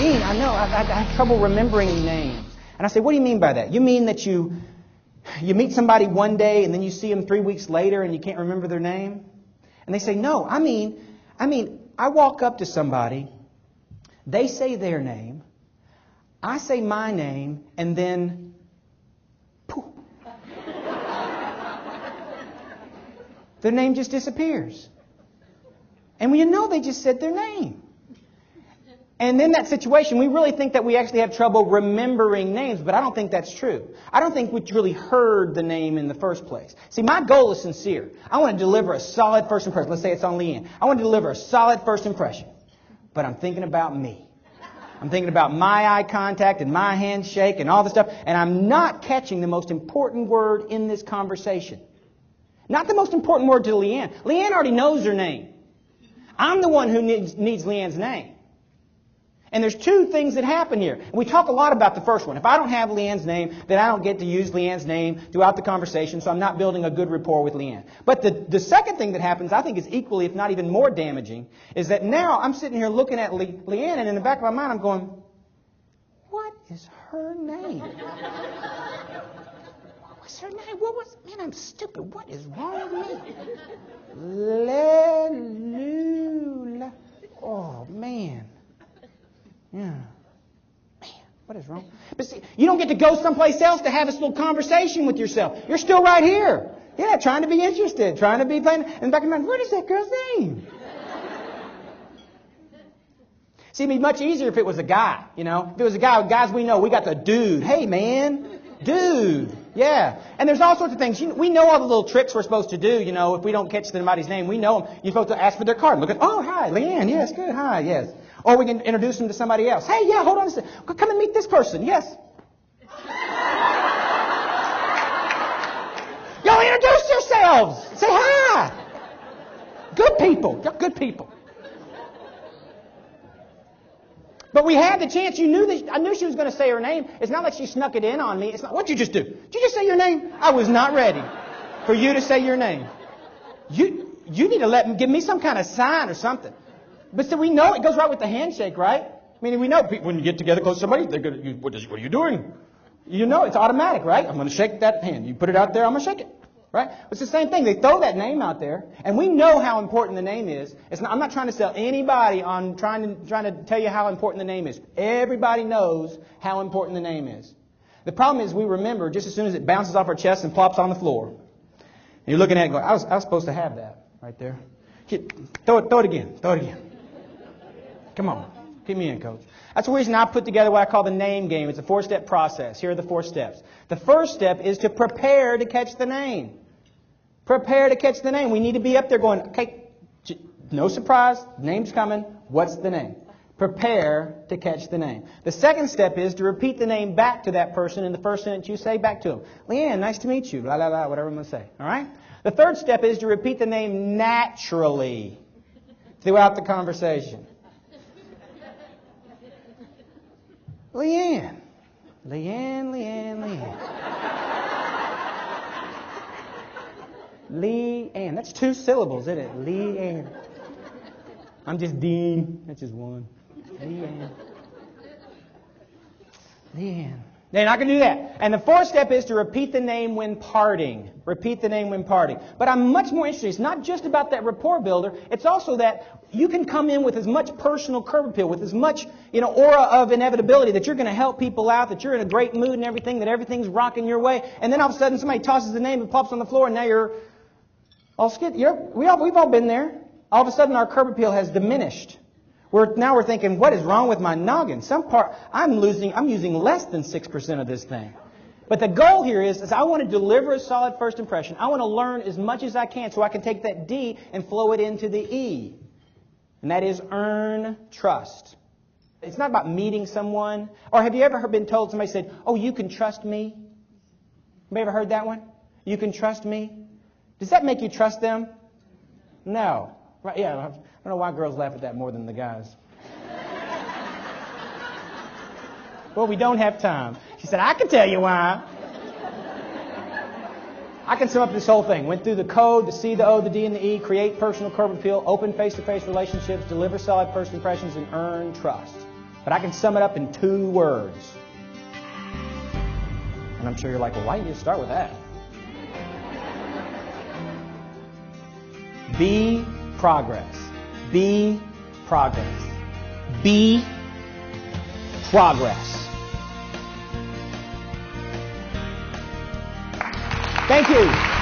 Dean, I know, I have trouble remembering names. And I say, what do you mean by that? You mean that you meet somebody one day and then you see them 3 weeks later and you can't remember their name? And they say, no, I mean, I walk up to somebody, they say their name, I say my name, and then, poof, their name just disappears. And we know they just said their name. And in that situation, we really think that we actually have trouble remembering names, but I don't think that's true. I don't think we really heard the name in the first place. See, my goal is sincere. I want to deliver a solid first impression. Let's say it's on Leanne. I want to deliver a solid first impression. But I'm thinking about me. I'm thinking about my eye contact and my handshake and all this stuff, and I'm not catching the most important word in this conversation. Not the most important word to Leanne. Leanne already knows her name. I'm the one who needs Leanne's name. And there's two things that happen here. We talk a lot about the first one. If I don't have Leanne's name, then I don't get to use Leanne's name throughout the conversation, so I'm not building a good rapport with Leanne. But the second thing that happens, I think is equally, if not even more damaging, is that now I'm sitting here looking at Leanne, and in the back of my mind I'm going, what is her name? What's her name? Man, I'm stupid. What is wrong with me? Lelula. Oh, man. Yeah. Man, what is wrong? But see, you don't get to go someplace else to have this little conversation with yourself. You're still right here. Yeah, trying to be interested, trying to be playing. In the back of my mind, what is that girl's name? See, it'd be much easier if it was a guy, you know. If it was a guy, guys we know, we got the dude. Hey, man. Dude. Yeah. And there's all sorts of things. We know all the little tricks we're supposed to do, you know. If we don't catch somebody's name, we know them. You're supposed to ask for their card. Look at, oh, hi, Leanne. Yes, good. Hi, yes. Or we can introduce them to somebody else. Hey, yeah, hold on a second. Come and meet this person. Yes. Y'all introduce yourselves. Say hi. Good people. You're good people. But we had the chance. I knew she was going to say her name. It's not like she snuck it in on me. It's not. What'd you just do? Did you just say your name? I was not ready for you to say your name. You need to give me some kind of sign or something. But so we know it goes right with the handshake, right? I mean, we know when you get together close to somebody, they're going to, what are you doing? You know, it's automatic, right? I'm going to shake that hand. You put it out there, I'm going to shake it. Right? It's the same thing. They throw that name out there, and we know how important the name is. I'm not trying to sell anybody on trying to tell you how important the name is. Everybody knows how important the name is. The problem is we remember just as soon as it bounces off our chest and plops on the floor. And you're looking at it and going, I was supposed to have that right there. Throw it again. Throw it again. Come on. Keep me in, coach. That's the reason I put together what I call the name game. It's a 4-step process. Here are the 4 steps. The first step is to prepare to catch the name. Prepare to catch the name. We need to be up there going, okay, no surprise, name's coming. What's the name? Prepare to catch the name. The second step is to repeat the name back to that person in the first sentence you say back to them. Leanne, nice to meet you. Blah, blah, blah, whatever I'm going to say. All right? The third step is to repeat the name naturally throughout the conversation. Leanne. Leanne, Leanne, Leanne. Leanne. That's 2 syllables, isn't it? Leanne. I'm just Dean. That's just one. Leanne. Leanne. They're not going to do that. And the 4th step is to repeat the name when parting. Repeat the name when parting. But I'm much more interested. It's not just about that rapport builder. It's also that you can come in with as much personal curb appeal, with as much, aura of inevitability that you're going to help people out, that you're in a great mood and everything, that everything's rocking your way. And then all of a sudden somebody tosses the name and plops on the floor, and now you're all skid. We've all been there. All of a sudden our curb appeal has diminished. Now we're thinking, what is wrong with my noggin? I'm using less than 6% of this thing. But the goal here is I want to deliver a solid first impression. I want to learn as much as I can so I can take that D and flow it into the E. And that is earn trust. It's not about meeting someone. Or have you ever been told, somebody said, oh, you can trust me? Have you ever heard that one? You can trust me? Does that make you trust them? No. Right? Yeah. I don't know why girls laugh at that more than the guys. Well, we don't have time. She said, I can tell you why. I can sum up this whole thing. Went through the code, the C, the O, the D, and the E, create personal curb appeal, open face-to-face relationships, deliver solid first impressions, and earn trust. But I can sum it up in 2 words. And I'm sure you're like, well, why did you start with that? Be progress. Be progress. Be progress. Thank you.